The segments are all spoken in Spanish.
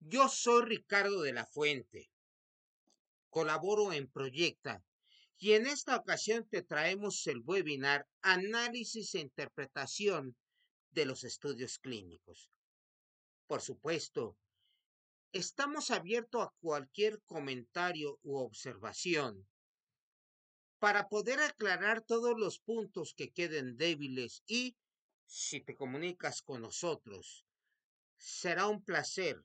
Yo soy Ricardo de la Fuente, colaboro en Proyecta y en esta ocasión te traemos el webinar Análisis e Interpretación de los Estudios Clínicos. Por supuesto, estamos abiertos a cualquier comentario u observación para poder aclarar todos los puntos que queden débiles y, si te comunicas con nosotros, será un placer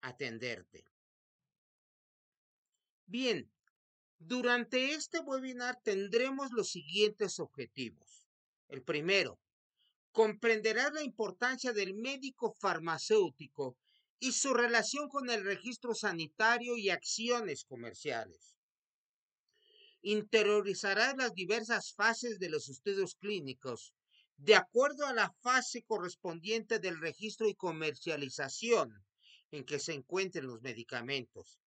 atenderte. Bien, durante este webinar tendremos los siguientes objetivos. El primero, comprenderás la importancia del médico farmacéutico y su relación con el registro sanitario y acciones comerciales. Interiorizarás las diversas fases de los estudios clínicos de acuerdo a la fase correspondiente del registro y comercialización en que se encuentren los medicamentos.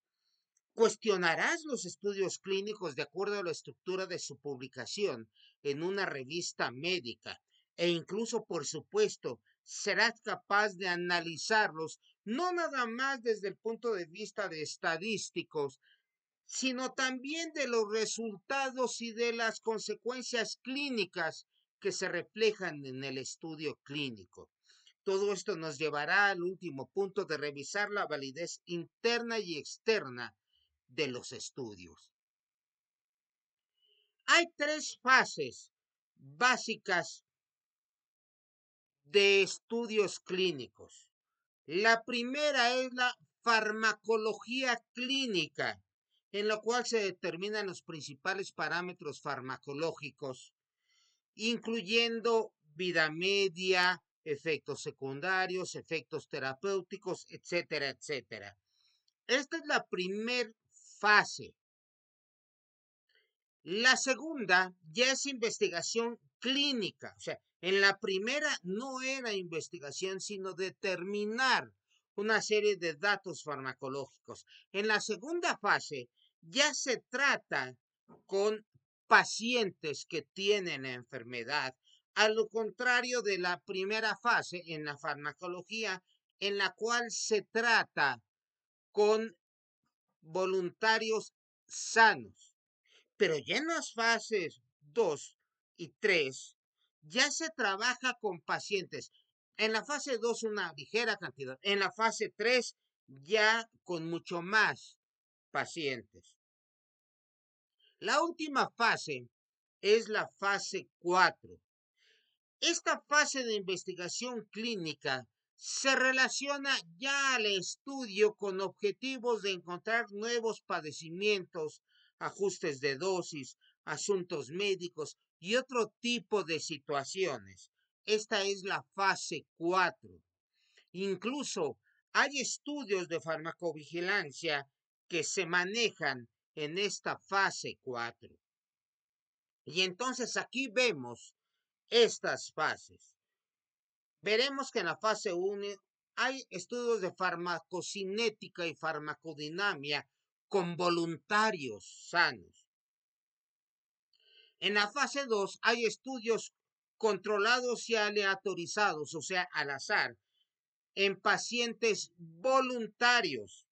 Cuestionarás los estudios clínicos de acuerdo a la estructura de su publicación en una revista médica e incluso, por supuesto, serás capaz de analizarlos no nada más desde el punto de vista de estadísticos, sino también de los resultados y de las consecuencias clínicas que se reflejan en el estudio clínico. Todo esto nos llevará al último punto de revisar la validez interna y externa de los estudios. Hay tres fases básicas de estudios clínicos. La primera es la farmacología clínica, en la cual se determinan los principales parámetros farmacológicos, incluyendo vida media, efectos secundarios, efectos terapéuticos, etcétera, etcétera. Esta es la primera fase. La segunda ya es investigación clínica, o sea, en la primera no era investigación, sino determinar una serie de datos farmacológicos. En la segunda fase ya se trata con pacientes que tienen enfermedad, a lo contrario de la primera fase en la farmacología, en la cual se trata con voluntarios sanos. Pero ya en las fases 2 y 3 ya se trabaja con pacientes. En la fase 2 una ligera cantidad. En la fase 3 ya con mucho más pacientes. La última fase es la fase 4. Esta fase de investigación clínica se relaciona ya al estudio con objetivos de encontrar nuevos padecimientos, ajustes de dosis, asuntos médicos y otro tipo de situaciones. Esta es la fase 4. Incluso hay estudios de farmacovigilancia que se manejan en esta fase 4. Y entonces aquí vemos estas fases. Veremos que en la fase 1 hay estudios de farmacocinética y farmacodinamia con voluntarios sanos. En la fase 2 hay estudios controlados y aleatorizados, o sea, al azar, en pacientes voluntarios.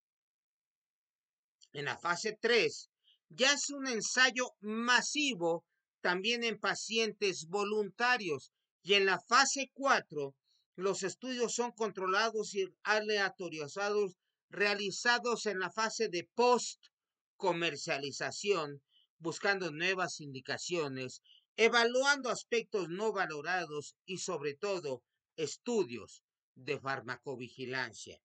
En la fase 3 ya es un ensayo masivo también en pacientes voluntarios. Y en la fase 4 los estudios son controlados y aleatorizados realizados en la fase de post-comercialización, buscando nuevas indicaciones, evaluando aspectos no valorados y sobre todo estudios de farmacovigilancia.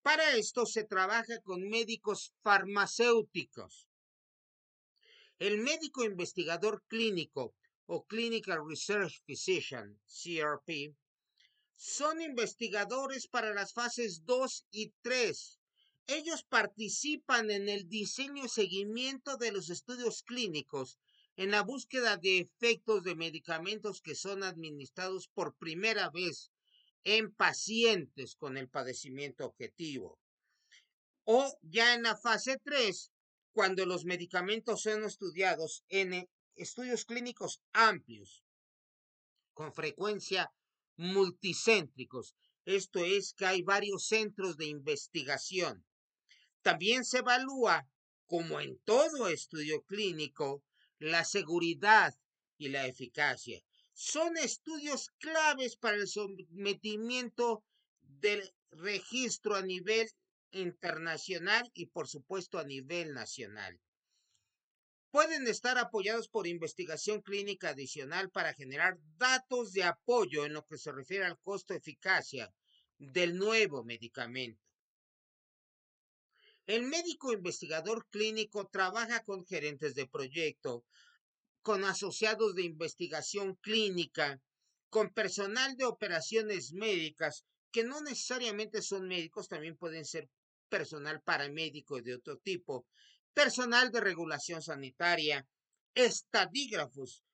Para esto se trabaja con médicos farmacéuticos. El médico investigador clínico o Clinical Research Physician, CRP, son investigadores para las fases 2 y 3. Ellos participan en el diseño y seguimiento de los estudios clínicos en la búsqueda de efectos de medicamentos que son administrados por primera vez en pacientes con el padecimiento objetivo. O ya en la fase 3, cuando los medicamentos son estudiados en estudios clínicos amplios, con frecuencia multicéntricos. Esto es que hay varios centros de investigación. También se evalúa, como en todo estudio clínico, la seguridad y la eficacia. Son estudios claves para el sometimiento del registro a nivel internacional y por supuesto a nivel nacional. Pueden estar apoyados por investigación clínica adicional para generar datos de apoyo en lo que se refiere al costo-eficacia del nuevo medicamento. El médico investigador clínico trabaja con gerentes de proyecto, con asociados de investigación clínica, con personal de operaciones médicas, que no necesariamente son médicos, también pueden ser personal paramédico y de otro tipo, personal de regulación sanitaria, estadígrafos.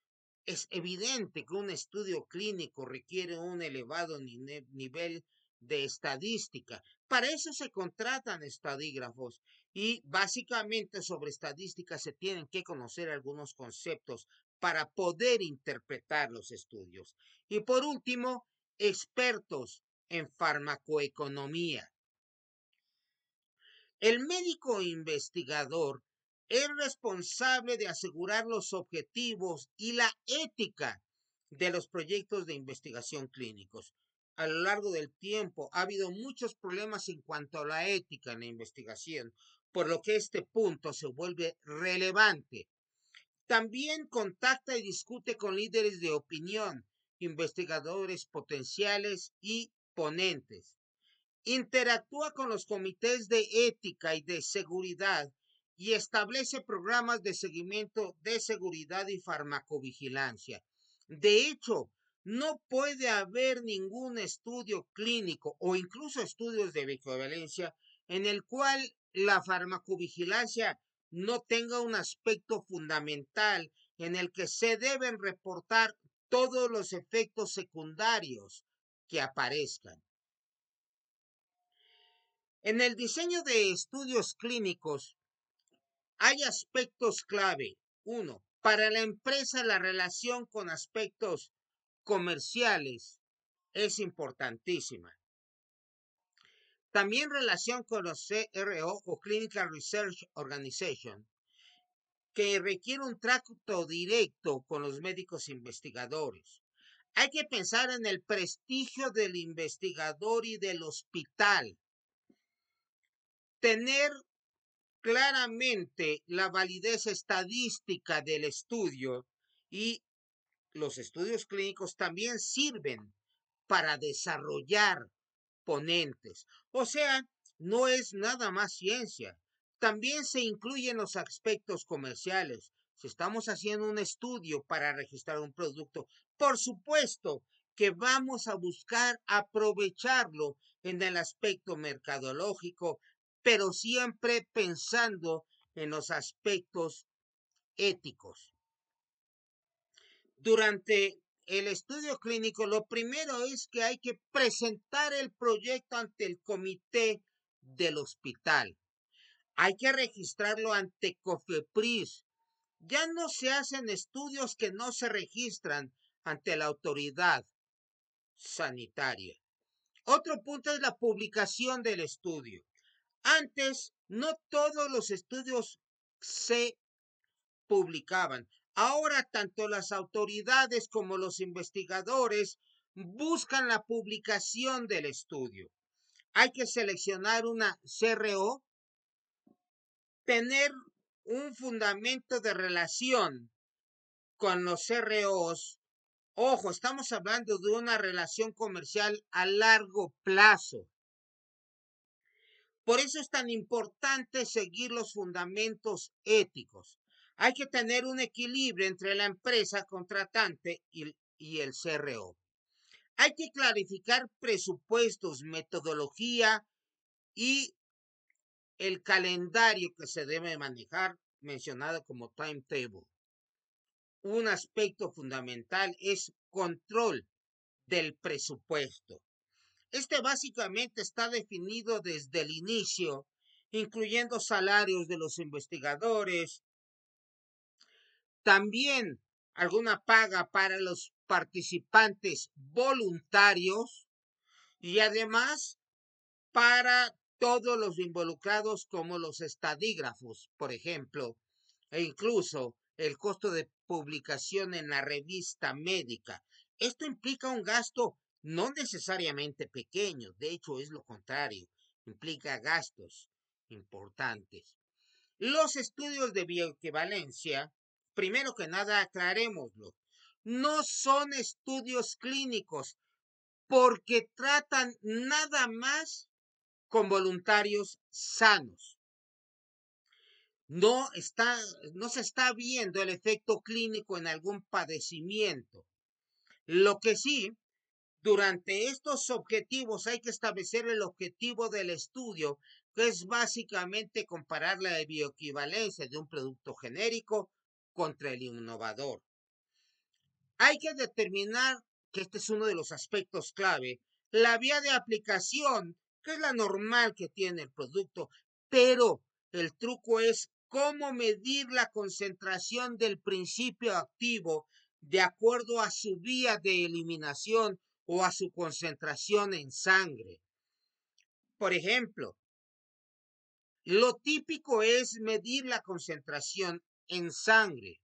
Es evidente que un estudio clínico requiere un elevado nivel de estadística. Para eso se contratan estadígrafos y básicamente sobre estadística se tienen que conocer algunos conceptos para poder interpretar los estudios. Y por último, expertos en farmacoeconomía. El médico investigador es responsable de asegurar los objetivos y la ética de los proyectos de investigación clínicos. A lo largo del tiempo ha habido muchos problemas en cuanto a la ética en la investigación, por lo que este punto se vuelve relevante. También contacta y discute con líderes de opinión, investigadores potenciales y ponentes. Interactúa con los comités de ética y de seguridad y establece programas de seguimiento de seguridad y farmacovigilancia. De hecho, no puede haber ningún estudio clínico o incluso estudios de equivalencia en el cual la farmacovigilancia no tenga un aspecto fundamental en el que se deben reportar todos los efectos secundarios que aparezcan. En el diseño de estudios clínicos hay aspectos clave. Uno, para la empresa la relación con aspectos comerciales es importantísima. También relación con los CRO o Clinical Research Organization, que requiere un trato directo con los médicos investigadores. Hay que pensar en el prestigio del investigador y del hospital. Tener claramente la validez estadística del estudio y los estudios clínicos también sirven para desarrollar ponentes. O sea, no es nada más ciencia. También se incluyen los aspectos comerciales. Si estamos haciendo un estudio para registrar un producto, por supuesto que vamos a buscar aprovecharlo en el aspecto mercadológico, pero siempre pensando en los aspectos éticos. Durante el estudio clínico, lo primero es que hay que presentar el proyecto ante el comité del hospital. Hay que registrarlo ante COFEPRIS. Ya no se hacen estudios que no se registran ante la autoridad sanitaria. Otro punto es la publicación del estudio. Antes, no todos los estudios se publicaban. Ahora, tanto las autoridades como los investigadores buscan la publicación del estudio. Hay que seleccionar una CRO, tener un fundamento de relación con los CROs. Ojo, estamos hablando de una relación comercial a largo plazo. Por eso es tan importante seguir los fundamentos éticos. Hay que tener un equilibrio entre la empresa contratante y el CRO. Hay que clarificar presupuestos, metodología y el calendario que se debe manejar, mencionado como timetable. Un aspecto fundamental es control del presupuesto. Este básicamente está definido desde el inicio, incluyendo salarios de los investigadores, también alguna paga para los participantes voluntarios Y además para todos los involucrados como los estadígrafos, por ejemplo, e incluso el costo de publicación en la revista médica. Esto implica un gasto no necesariamente pequeño, de hecho es lo contrario, implica gastos importantes. Los estudios de bioequivalencia, primero que nada aclarémoslo, no son estudios clínicos porque tratan nada más con voluntarios sanos. No, está, no se está viendo el efecto clínico en algún padecimiento. Lo que sí, durante estos objetivos hay que establecer el objetivo del estudio, que es básicamente comparar la bioequivalencia de un producto genérico contra el innovador. Hay que determinar, que este es uno de los aspectos clave, la vía de aplicación, que es la normal que tiene el producto, pero el truco es cómo medir la concentración del principio activo de acuerdo a su vía de eliminación o a su concentración en sangre. Por ejemplo, lo típico es medir la concentración en sangre,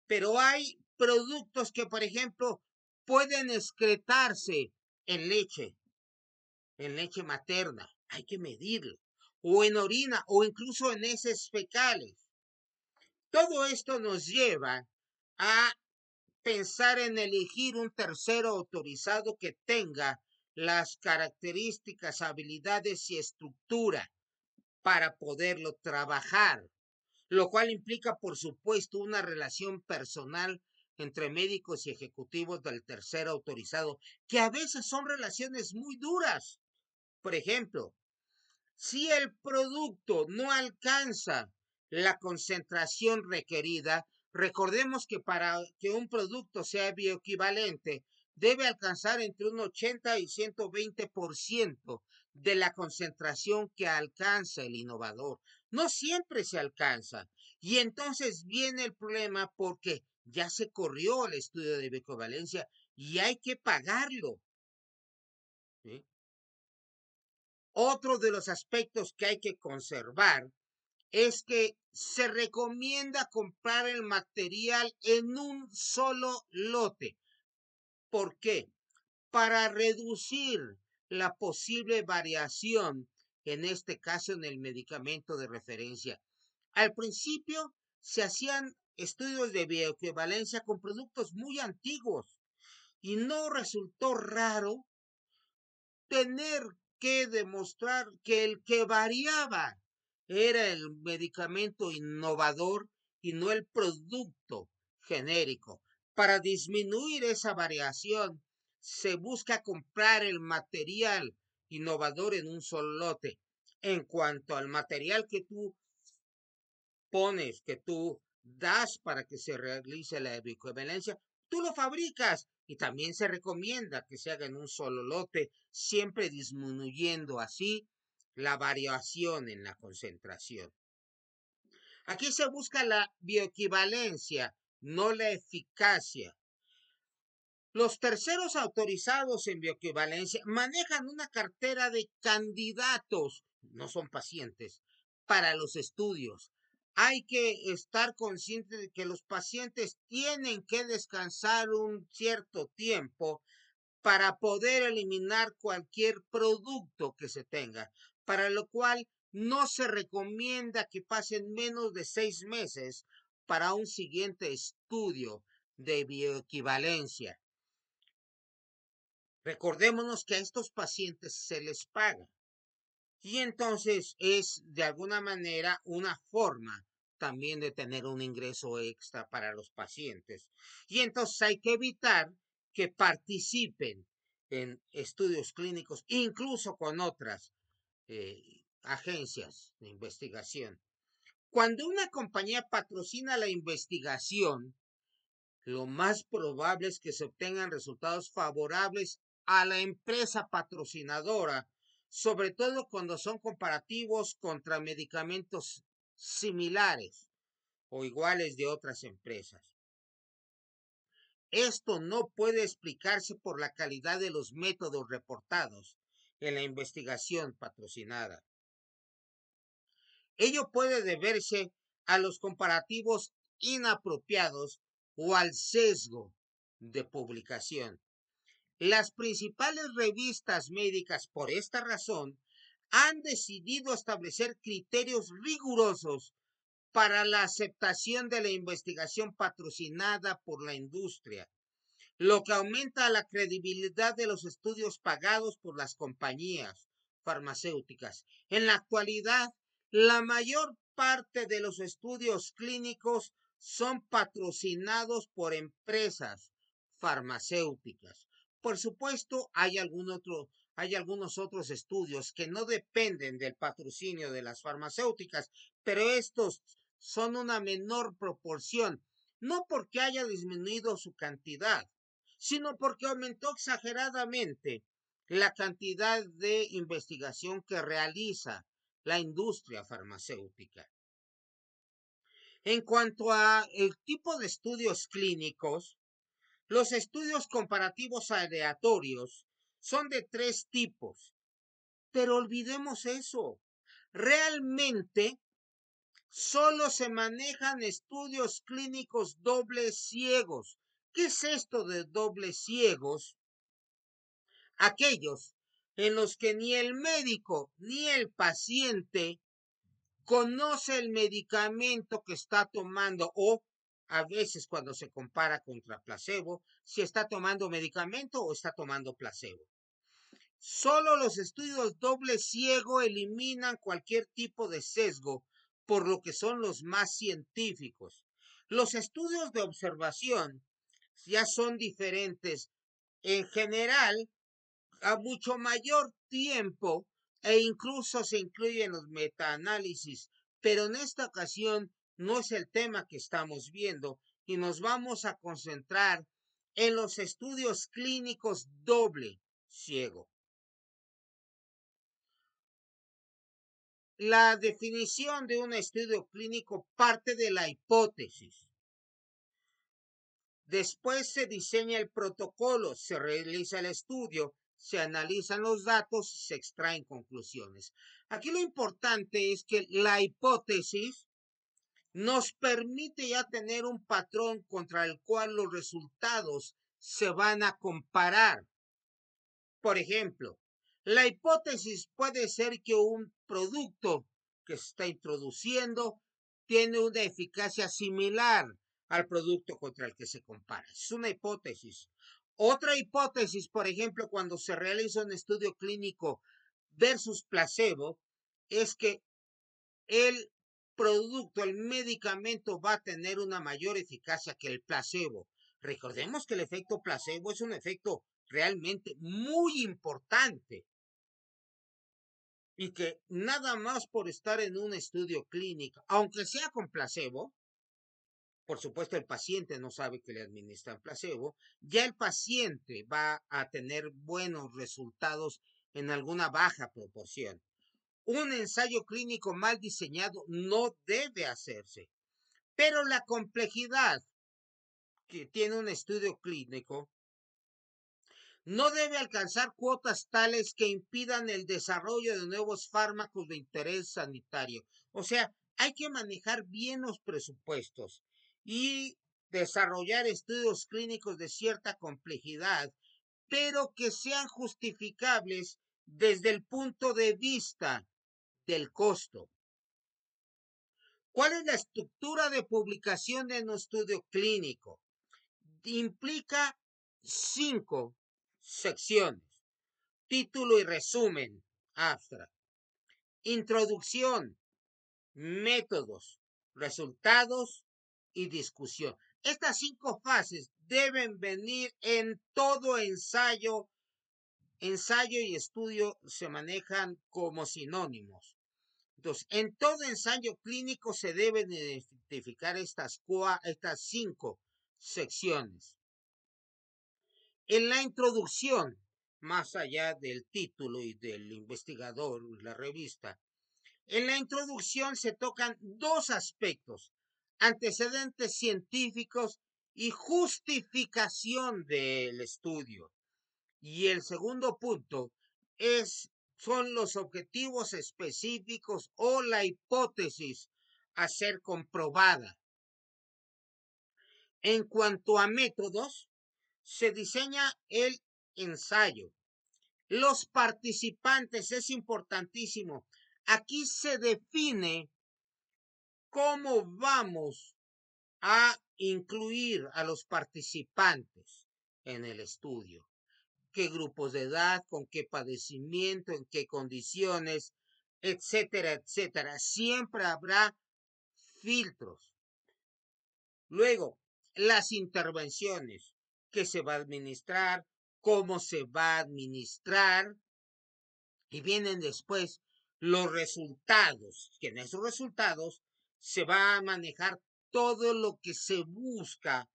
pero hay productos que, por ejemplo, pueden excretarse en leche materna, hay que medirlo, o en orina, o incluso en heces fecales. Todo esto nos lleva a pensar en elegir un tercero autorizado que tenga las características, habilidades y estructura para poderlo trabajar, lo cual implica, por supuesto, una relación personal entre médicos y ejecutivos del tercer autorizado, que a veces son relaciones muy duras. Por ejemplo, si el producto no alcanza la concentración requerida, recordemos que para que un producto sea bioequivalente, debe alcanzar entre un 80 y 120% de la concentración que alcanza el innovador. No siempre se alcanza. Y entonces viene el problema porque ya se corrió el estudio de bioequivalencia y hay que pagarlo, ¿sí? Otro de los aspectos que hay que conservar es que se recomienda comprar el material en un solo lote. ¿Por qué? Para reducir la posible variación, en este caso en el medicamento de referencia. Al principio se hacían estudios de bioequivalencia con productos muy antiguos y no resultó raro tener que demostrar que el que variaba era el medicamento innovador y no el producto genérico. Para disminuir esa variación, se busca comprar el material innovador en un solo lote. En cuanto al material que tú pones, que tú das para que se realice la bioequivalencia, tú lo fabricas y también se recomienda que se haga en un solo lote, siempre disminuyendo así la variación en la concentración. Aquí se busca la bioequivalencia, no la eficacia. Los terceros autorizados en bioequivalencia manejan una cartera de candidatos, no son pacientes, para los estudios. Hay que estar consciente de que los pacientes tienen que descansar un cierto tiempo para poder eliminar cualquier producto que se tenga, para lo cual no se recomienda que pasen menos de 6 meses para un siguiente estudio de bioequivalencia. Recordémonos que a estos pacientes se les paga y entonces es de alguna manera una forma también de tener un ingreso extra para los pacientes. Y entonces hay que evitar que participen en estudios clínicos, incluso con otras agencias de investigación. Cuando una compañía patrocina la investigación, lo más probable es que se obtengan resultados favorables a la empresa patrocinadora, sobre todo cuando son comparativos contra medicamentos similares o iguales de otras empresas. Esto no puede explicarse por la calidad de los métodos reportados en la investigación patrocinada. Ello puede deberse a los comparativos inapropiados o al sesgo de publicación. Las principales revistas médicas, por esta razón, han decidido establecer criterios rigurosos para la aceptación de la investigación patrocinada por la industria, lo que aumenta la credibilidad de los estudios pagados por las compañías farmacéuticas. En la actualidad, la mayor parte de los estudios clínicos son patrocinados por empresas farmacéuticas. Por supuesto, hay algunos otros estudios que no dependen del patrocinio de las farmacéuticas, pero estos son una menor proporción, no porque haya disminuido su cantidad, sino porque aumentó exageradamente la cantidad de investigación que realiza la industria farmacéutica. En cuanto a el tipo de estudios clínicos, los estudios comparativos aleatorios son de 3 tipos, pero olvidemos eso. Realmente solo se manejan estudios clínicos dobles ciegos. ¿Qué es esto de dobles ciegos? Aquellos en los que ni el médico ni el paciente conoce el medicamento que está tomando o a veces cuando se compara contra placebo, si está tomando medicamento o está tomando placebo. Solo los estudios doble ciego eliminan cualquier tipo de sesgo, por lo que son los más científicos. Los estudios de observación ya son diferentes. En general, a mucho mayor tiempo e incluso se incluyen los metaanálisis, pero en esta ocasión no es el tema que estamos viendo y nos vamos a concentrar en los estudios clínicos doble ciego. La definición de un estudio clínico parte de la hipótesis. Después se diseña el protocolo, se realiza el estudio, se analizan los datos y se extraen conclusiones. Aquí lo importante es que la hipótesis nos permite ya tener un patrón contra el cual los resultados se van a comparar. Por ejemplo, la hipótesis puede ser que un producto que se está introduciendo tiene una eficacia similar al producto contra el que se compara. Es una hipótesis. Otra hipótesis, por ejemplo, cuando se realiza un estudio clínico versus placebo, es que el producto, el medicamento va a tener una mayor eficacia que el placebo. Recordemos que el efecto placebo es un efecto realmente muy importante y que nada más por estar en un estudio clínico, aunque sea con placebo, por supuesto el paciente no sabe que le administran placebo, ya el paciente va a tener buenos resultados en alguna baja proporción. Un ensayo clínico mal diseñado no debe hacerse, pero la complejidad que tiene un estudio clínico no debe alcanzar cuotas tales que impidan el desarrollo de nuevos fármacos de interés sanitario. O sea, hay que manejar bien los presupuestos y desarrollar estudios clínicos de cierta complejidad, pero que sean justificables desde el punto de vista del costo. ¿Cuál es la estructura de publicación de un estudio clínico? Implica 5 secciones. Título y resumen, abstract. Introducción, métodos, resultados y discusión. Estas 5 fases deben venir en todo ensayo. Ensayo y estudio se manejan como sinónimos. Entonces, en todo ensayo clínico se deben identificar estas 5 secciones. En la introducción, más allá del título y del investigador, la revista, en la introducción se tocan 2 aspectos, antecedentes científicos y justificación del estudio. Y el segundo punto son los objetivos específicos o la hipótesis a ser comprobada. En cuanto a métodos, se diseña el ensayo. Los participantes es importantísimo. Aquí se define cómo vamos a incluir a los participantes en el estudio. Qué grupos de edad, con qué padecimiento, en qué condiciones, etcétera, etcétera. Siempre habrá filtros. Luego, las intervenciones que se va a administrar, cómo se va a administrar, y vienen después los resultados, que en esos resultados se va a manejar todo lo que se busca,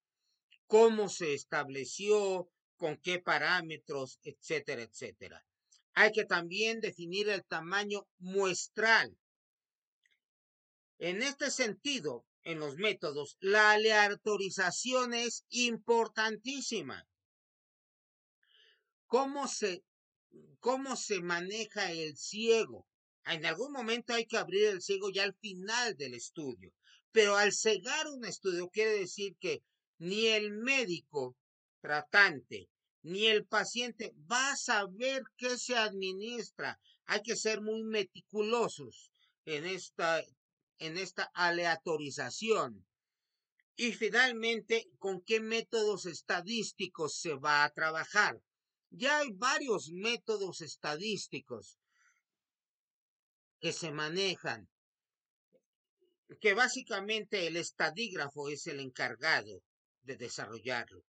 cómo se estableció, con qué parámetros, etcétera, etcétera. Hay que también definir el tamaño muestral. En este sentido, en los métodos, la aleatorización es importantísima. ¿Cómo se maneja el ciego? En algún momento hay que abrir el ciego ya al final del estudio, pero al cegar un estudio quiere decir que ni el médico tratante ni el paciente va a saber qué se administra. Hay que ser muy meticulosos en esta aleatorización. Y finalmente, ¿con qué métodos estadísticos se va a trabajar? Ya hay varios métodos estadísticos que se manejan, que básicamente el estadígrafo es el encargado de desarrollarlo.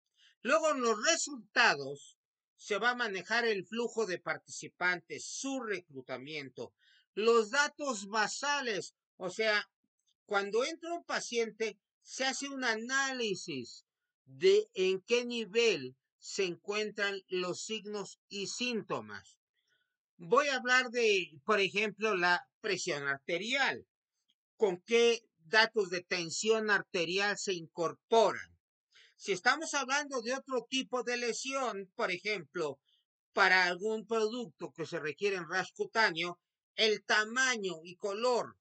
Luego, en los resultados se va a manejar el flujo de participantes, su reclutamiento, los datos basales, o sea, cuando entra un paciente, se hace un análisis de en qué nivel se encuentran los signos y síntomas. Voy a hablar de, por ejemplo, la presión arterial. ¿Con qué datos de tensión arterial se incorporan? Si estamos hablando de otro tipo de lesión, por ejemplo, para algún producto que se requiere en rash cutáneo, el tamaño y color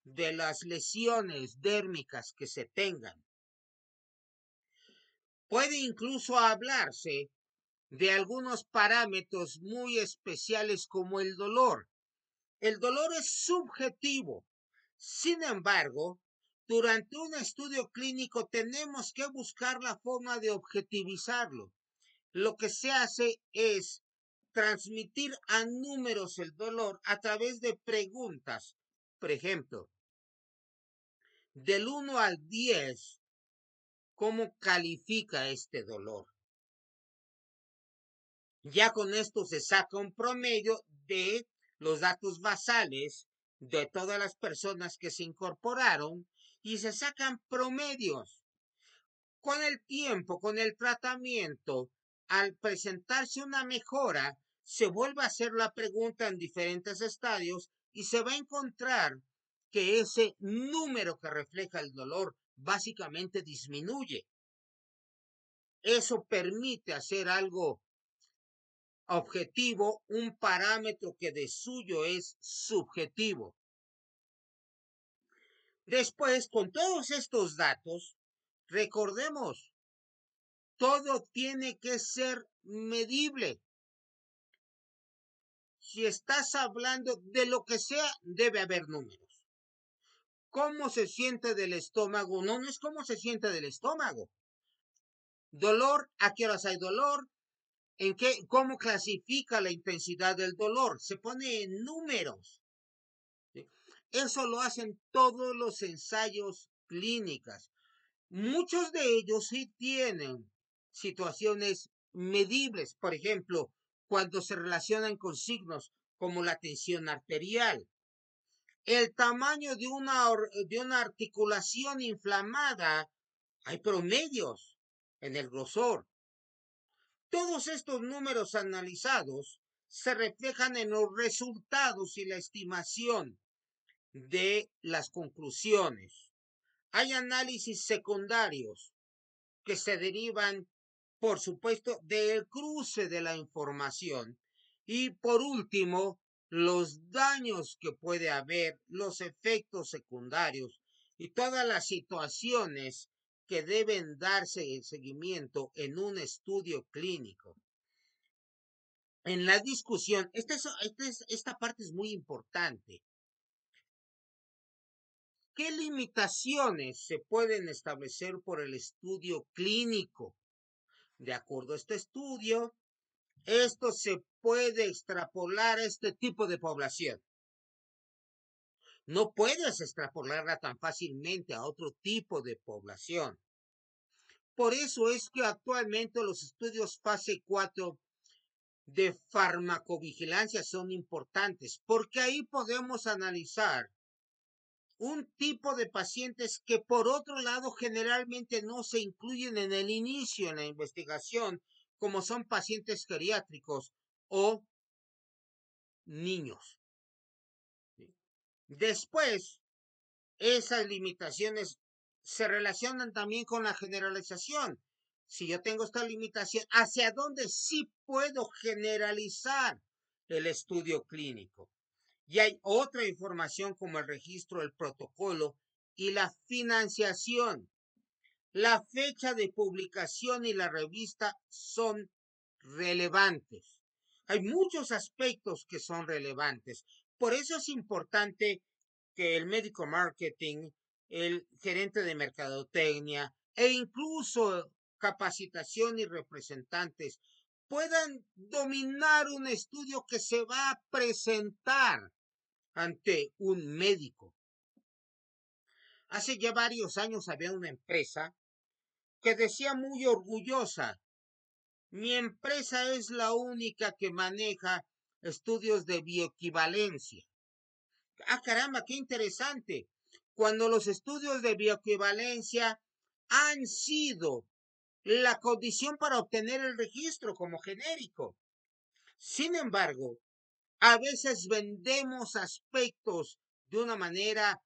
de las lesiones dérmicas que se tengan. Puede incluso hablarse de algunos parámetros muy especiales como el dolor. El dolor es subjetivo. Sin embargo, durante un estudio clínico tenemos que buscar la forma de objetivizarlo. Lo que se hace es transmitir a números el dolor a través de preguntas. Por ejemplo, del 1 al 10, ¿cómo califica este dolor? Ya con esto se saca un promedio de los datos basales de todas las personas que se incorporaron y se sacan promedios. Con el tiempo, con el tratamiento, al presentarse una mejora, se vuelve a hacer la pregunta en diferentes estadios y se va a encontrar que ese número que refleja el dolor básicamente disminuye. Eso permite hacer algo objetivo, un parámetro que de suyo es subjetivo. Después, con todos estos datos, recordemos, todo tiene que ser medible. Si estás hablando de lo que sea, debe haber números. ¿Cómo se siente del estómago? No, no es cómo se siente del estómago. Dolor, ¿a qué horas hay dolor? ¿Cómo clasifica la intensidad del dolor? Se pone en números. ¿Sí? Eso lo hacen todos los ensayos clínicos. Muchos de ellos sí tienen situaciones medibles, por ejemplo, cuando se relacionan con signos como la tensión arterial, el tamaño de una articulación inflamada, hay promedios en el grosor. Todos estos números analizados se reflejan en los resultados y la estimación de las conclusiones. Hay análisis secundarios que se derivan, por supuesto, del cruce de la información. Y por último, los daños que puede haber, los efectos secundarios y todas las situaciones que deben darse en seguimiento en un estudio clínico. En la discusión, esta parte es muy importante. ¿Qué limitaciones se pueden establecer por el estudio clínico? De acuerdo a este estudio, esto se puede extrapolar a este tipo de población. No puedes extrapolarla tan fácilmente a otro tipo de población. Por eso es que actualmente los estudios fase 4 de farmacovigilancia son importantes, porque ahí podemos analizar un tipo de pacientes que por otro lado generalmente no se incluyen en el inicio en la investigación, como son pacientes geriátricos o niños. Después, esas limitaciones se relacionan también con la generalización. Si yo tengo esta limitación, ¿hacia dónde sí puedo generalizar el estudio clínico? Y hay otra información como el registro, el protocolo y la financiación. La fecha de publicación y la revista son relevantes. Hay muchos aspectos que son relevantes. Por eso es importante que el médico marketing, el gerente de mercadotecnia e incluso capacitación y representantes puedan dominar un estudio que se va a presentar ante un médico. Hace ya varios años había una empresa que decía muy orgullosa: mi empresa es la única que maneja estudios de bioequivalencia. Ah, caramba, qué interesante. Cuando los estudios de bioequivalencia han sido la condición para obtener el registro como genérico. Sin embargo, a veces vendemos aspectos de una manera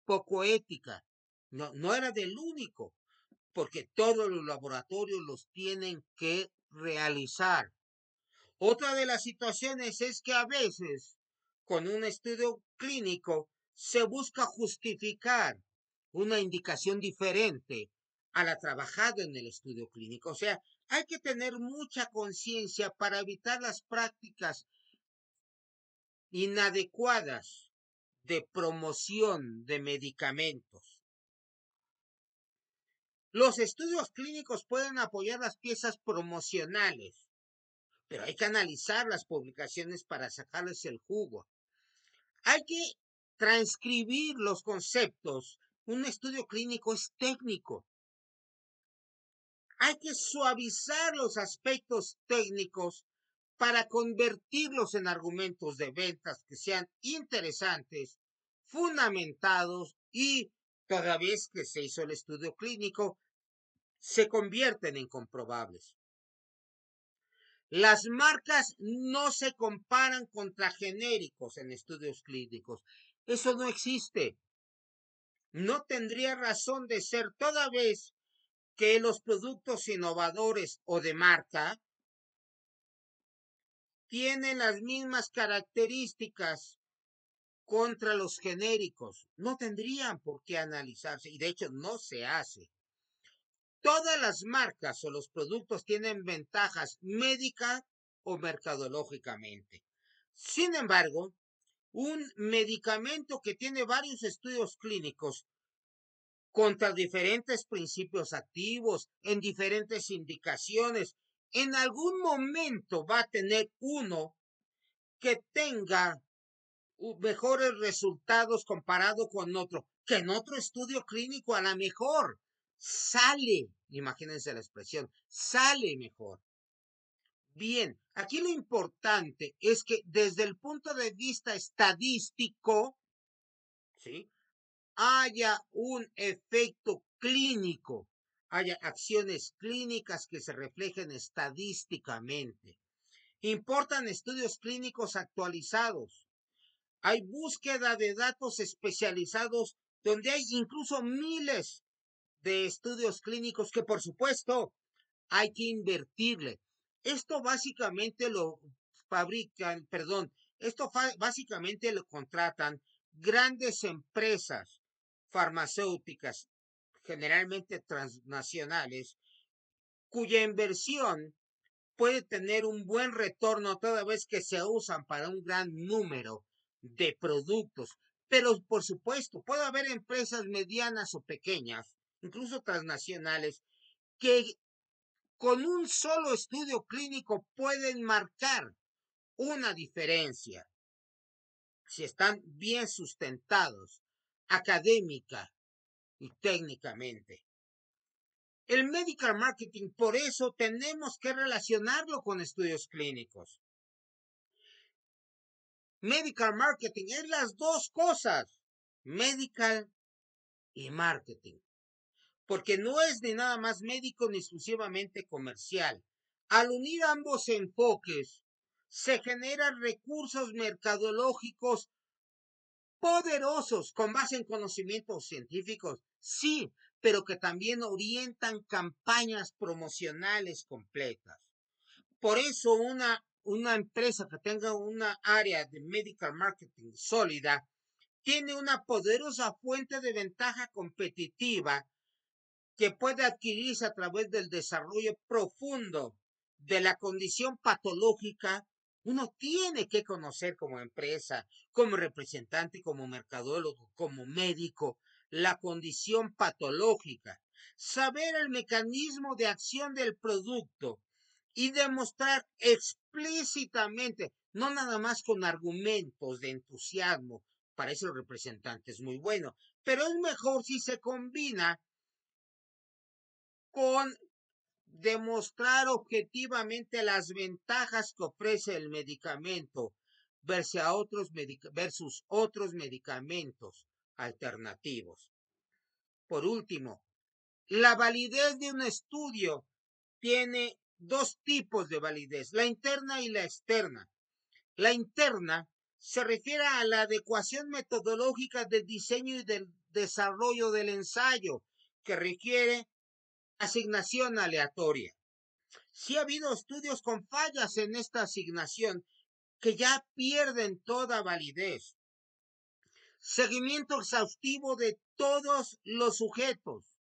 poco ética. No era del único, porque todos los laboratorios los tienen que realizar. Otra de las situaciones es que a veces con un estudio clínico se busca justificar una indicación diferente a la trabajada en el estudio clínico. O sea, hay que tener mucha conciencia para evitar las prácticas inadecuadas de promoción de medicamentos. Los estudios clínicos pueden apoyar las piezas promocionales, pero hay que analizar las publicaciones para sacarles el jugo. Hay que transcribir los conceptos. Un estudio clínico es técnico. Hay que suavizar los aspectos técnicos para convertirlos en argumentos de ventas que sean interesantes, fundamentados y, toda vez que se hizo el estudio clínico, se convierten en comprobables. Las marcas no se comparan contra genéricos en estudios clínicos. Eso no existe. No tendría razón de ser toda vez que los productos innovadores o de marca tienen las mismas características contra los genéricos. No tendrían por qué analizarse y de hecho no se hace. Todas las marcas o los productos tienen ventajas médicas o mercadológicamente. Sin embargo, un medicamento que tiene varios estudios clínicos contra diferentes principios activos, en diferentes indicaciones, en algún momento va a tener uno que tenga mejores resultados comparado con otro, que en otro estudio clínico a lo mejor sale, imagínense la expresión, sale mejor. Bien, aquí lo importante es que desde el punto de vista estadístico, ¿sí?, haya un efecto clínico, haya acciones clínicas que se reflejen estadísticamente. Importan estudios clínicos actualizados. Hay búsqueda de datos especializados donde hay incluso miles de estudios clínicos que por supuesto hay que invertirle. Esto básicamente lo fabrican, perdón, esto básicamente lo contratan grandes empresas farmacéuticas, generalmente transnacionales, cuya inversión puede tener un buen retorno toda vez que se usan para un gran número de productos. Pero por supuesto, puede haber empresas medianas o pequeñas, incluso transnacionales, que con un solo estudio clínico pueden marcar una diferencia si están bien sustentados académica y técnicamente. El medical marketing, por eso tenemos que relacionarlo con estudios clínicos. Medical marketing es las dos cosas, medical y marketing, porque no es ni nada más médico ni exclusivamente comercial. Al unir ambos enfoques, se generan recursos mercadológicos poderosos con base en conocimientos científicos, sí, pero que también orientan campañas promocionales completas. Por eso una empresa que tenga una área de medical marketing sólida tiene una poderosa fuente de ventaja competitiva que puede adquirirse a través del desarrollo profundo de la condición patológica. Uno tiene que conocer como empresa, como representante, como mercadólogo, como médico, la condición patológica, saber el mecanismo de acción del producto y demostrar explícitamente, no nada más con argumentos de entusiasmo, para eso el representante es muy bueno, pero es mejor si se combina con demostrar objetivamente las ventajas que ofrece el medicamento versus otros medicamentos alternativos. Por último, la validez de un estudio tiene dos tipos de validez, la interna y la externa. La interna se refiere a la adecuación metodológica del diseño y del desarrollo del ensayo, que requiere asignación aleatoria. Sí ha habido estudios con fallas en esta asignación que ya pierden toda validez. Seguimiento exhaustivo de todos los sujetos.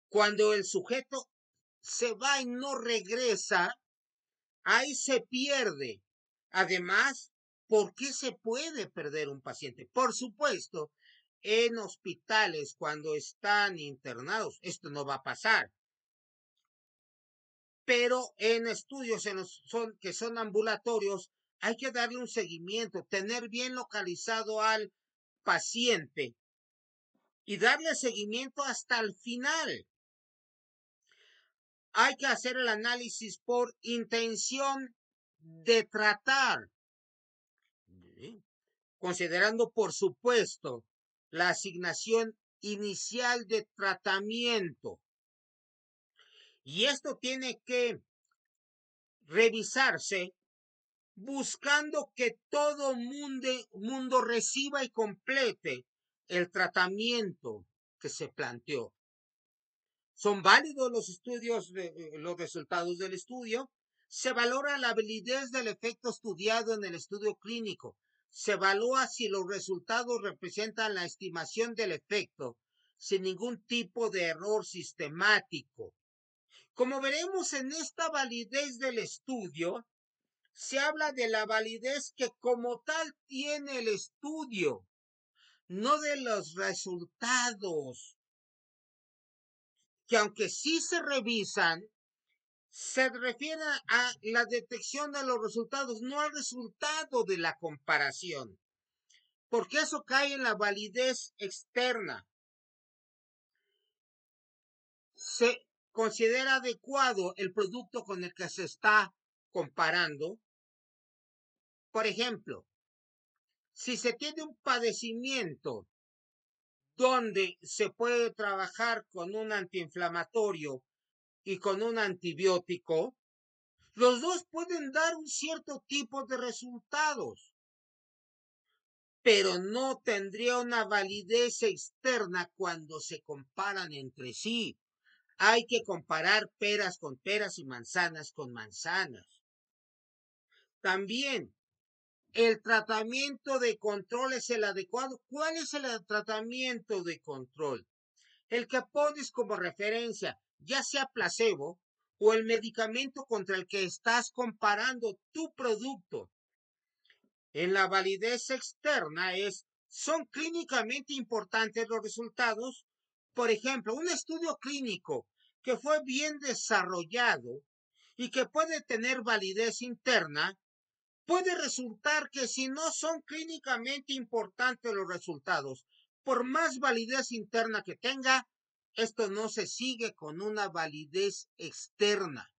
Cuando el sujeto se va y no regresa, ahí se pierde. Además, ¿por qué se puede perder un paciente? Por supuesto, en hospitales cuando están internados, esto no va a pasar. Pero en estudios que son ambulatorios, hay que darle un seguimiento, tener bien localizado al paciente y darle seguimiento hasta el final. Hay que hacer el análisis por intención de tratar, ¿sí? Considerando, por supuesto, la asignación inicial de tratamiento. Y esto tiene que revisarse buscando que todo mundo reciba y complete el tratamiento que se planteó. ¿Son válidos los estudios, los resultados del estudio? Se valora la validez del efecto estudiado en el estudio clínico. Se evalúa si los resultados representan la estimación del efecto sin ningún tipo de error sistemático. Como veremos en esta validez del estudio, se habla de la validez que como tal tiene el estudio, no de los resultados, que aunque sí se revisan, se refiere a la detección de los resultados, no al resultado de la comparación, porque eso cae en la validez externa. Se considera adecuado el producto con el que se está comparando. Por ejemplo, si se tiene un padecimiento donde se puede trabajar con un antiinflamatorio y con un antibiótico, los dos pueden dar un cierto tipo de resultados. pero no tendría una validez externa cuando se comparan entre sí. Hay que comparar peras con peras y manzanas con manzanas. También, el tratamiento de control es el adecuado. ¿Cuál es el tratamiento de control? El que pones como referencia, ya sea placebo o el medicamento contra el que estás comparando tu producto. En la validez externa son clínicamente importantes los resultados. Por ejemplo, un estudio clínico que fue bien desarrollado y que puede tener validez interna, puede resultar que si no son clínicamente importantes los resultados, por más validez interna que tenga, esto no se sigue con una validez externa.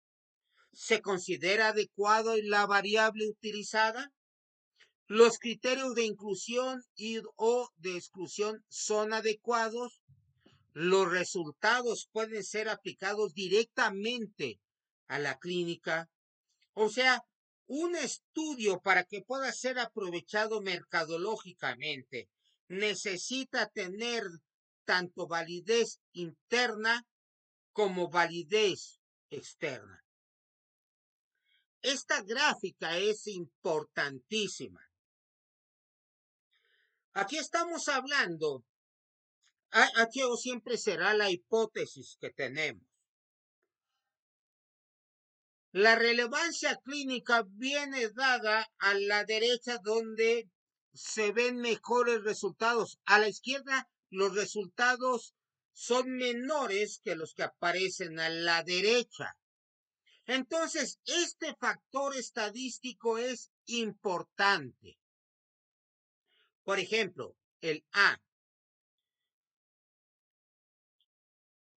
¿Se considera adecuado la variable utilizada? ¿Los criterios de inclusión o de exclusión son adecuados? ¿Los resultados pueden ser aplicados directamente a la clínica? O sea, un estudio para que pueda ser aprovechado mercadológicamente necesita tener tanto validez interna como validez externa. Esta gráfica es importantísima. Aquí estamos hablando, aquí siempre será la hipótesis que tenemos. La relevancia clínica viene dada a la derecha donde se ven mejores resultados. A la izquierda los resultados son menores que los que aparecen a la derecha. Entonces, este factor estadístico es importante. Por ejemplo, el A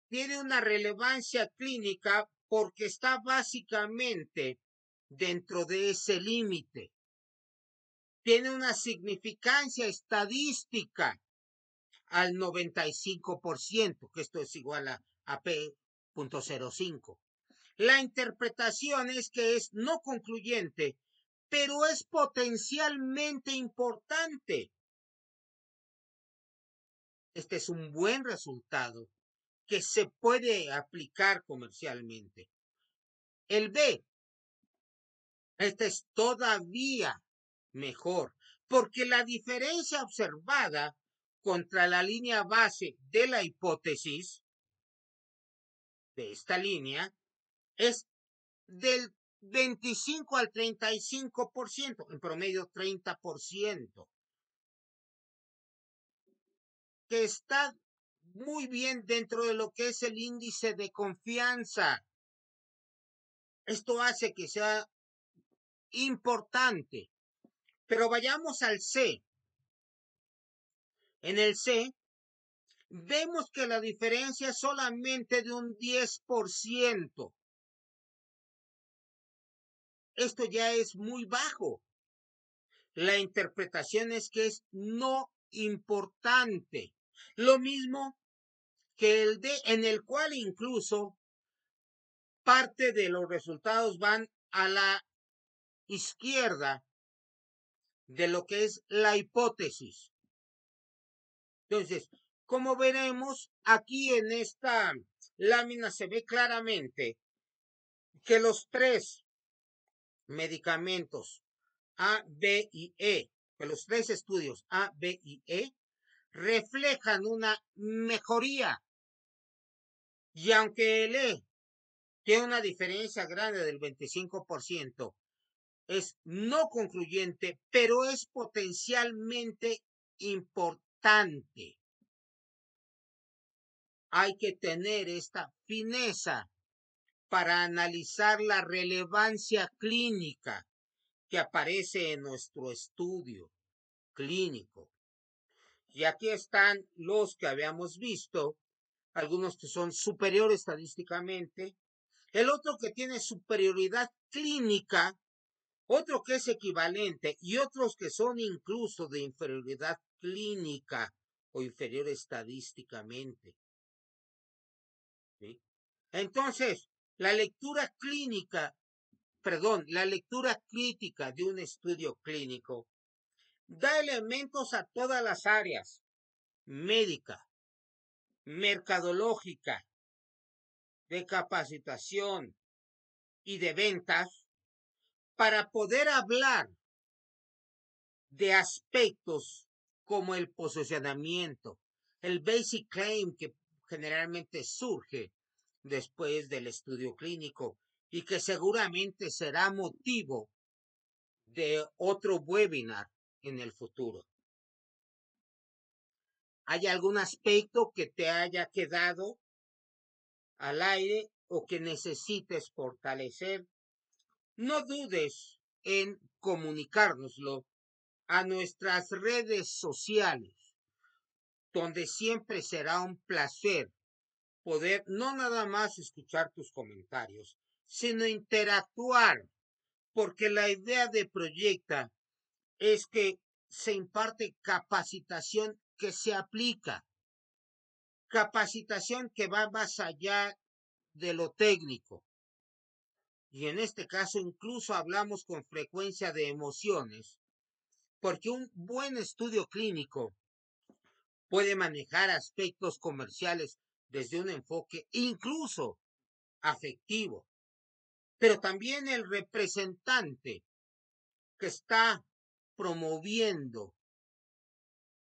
tiene una relevancia clínica porque está básicamente dentro de ese límite. Tiene una significancia estadística al 95%, que esto es igual a P.05. La interpretación es que es no concluyente, pero es potencialmente importante. Este es un buen resultado que se puede aplicar comercialmente. El B, este es todavía mejor, porque la diferencia observada contra la línea base de la hipótesis de esta línea es del 25 al 35%, en promedio 30%, que está muy bien dentro de lo que es el índice de confianza. Esto hace que sea importante. Pero vayamos al C. En el C vemos que la diferencia es solamente de un 10%. Esto ya es muy bajo. La interpretación es que es no importante. Lo mismo que el D, en el cual incluso parte de los resultados van a la izquierda de lo que es la hipótesis. Entonces, como veremos, aquí en esta lámina se ve claramente que los tres medicamentos A, B y E, que los tres estudios A, B y E, reflejan una mejoría. Y aunque el E tiene una diferencia grande del 25%, es no concluyente, pero es potencialmente importante. Hay que tener esta fineza para analizar la relevancia clínica que aparece en nuestro estudio clínico. Y aquí están los que habíamos visto, algunos que son superiores estadísticamente, el otro que tiene superioridad clínica, otro que es equivalente y otros que son incluso de inferioridad clínica o inferior estadísticamente. ¿Sí? Entonces, la lectura crítica de un estudio clínico Da elementos a todas las áreas, médica, mercadológica, de capacitación y de ventas, para poder hablar de aspectos como el posicionamiento, el basic claim que generalmente surge después del estudio clínico y que seguramente será motivo de otro webinar en el futuro. ¿Hay algún aspecto que te haya quedado al aire o que necesites fortalecer? No dudes en comunicárnoslo a nuestras redes sociales, donde siempre será un placer poder no nada más escuchar tus comentarios, sino interactuar, porque la idea de Proyecta es que se imparte capacitación que se aplica, capacitación que va más allá de lo técnico. Y en este caso incluso hablamos con frecuencia de emociones, porque un buen estudio clínico puede manejar aspectos comerciales desde un enfoque incluso afectivo, pero también el representante que está promoviendo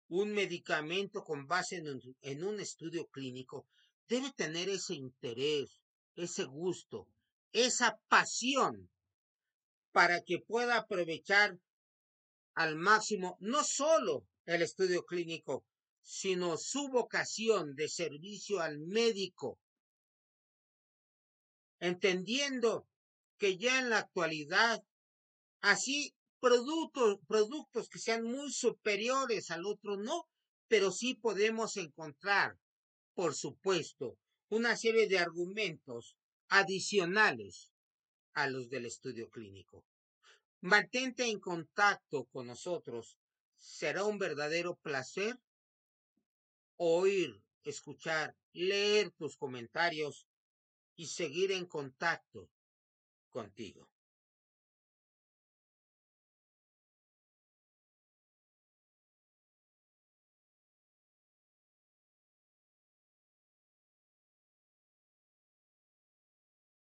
un medicamento con base en un estudio clínico debe tener ese interés, ese gusto, esa pasión para que pueda aprovechar al máximo no solo el estudio clínico, sino su vocación de servicio al médico, entendiendo que ya en la actualidad, así productos que sean muy superiores al otro, no, pero sí podemos encontrar, por supuesto, una serie de argumentos adicionales a los del estudio clínico. Mantente en contacto con nosotros. Será un verdadero placer oír, escuchar, leer tus comentarios y seguir en contacto contigo.